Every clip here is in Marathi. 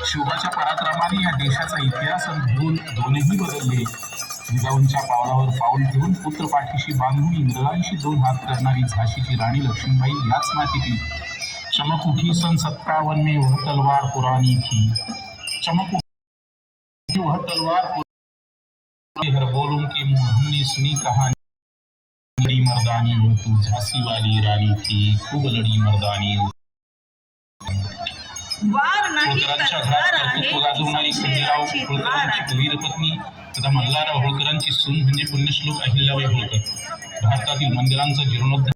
शिवबाच्या पराक्रमाने या देशाचा इतिहास आणि भूल दोन्ही बदलले. जिजाऊंच्या पावलावर पाऊल ठेवून पुत्र पाठीशी बांधून इंग्रजांशी दोन हात करणारी झाशीची राणी लक्ष्मीबाई याच मातीतील चमक उठी सन 57 में वह तलवार पुरानी थी. चमक उठी वह तलवार हर बोलूं के मुंह हमने सुनी कहानी. लड़ी मर्दानी वो तू झांसी वाली रानी थी, खूब लड़ी मर्दानी. होळकरांच्या घरात कर्तृत्व गाजवणारी खंडेराव होळकरांची वीरपत्नी तथा मल्हारराव होळकरांची सून म्हणजे पुण्यश्लोक अहिल्याबाई होळकर. भारतातील मंदिरांचा जीर्णोद्धार,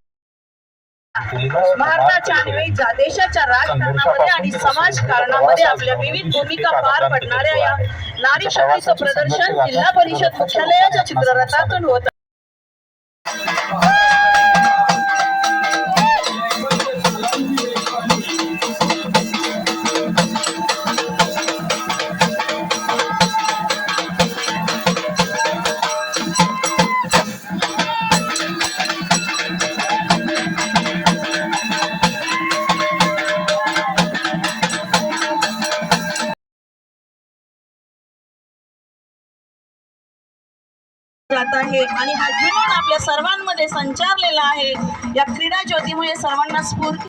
भारताच्या आणि देशाच्या राजकारणामध्ये आणि समाजकारणामध्ये आपल्या विविध भूमिका पार पडणाऱ्या या नारी शक्तीचं प्रदर्शन जिल्हा परिषद मुख्यालयाच्या चित्ररथातून होत. जात आहे आणि हा जुनून आपल्या सर्वांमध्ये संचारलेला आहे. या क्रीडा ज्योतीमुळे सर्वांना स्फूर्ती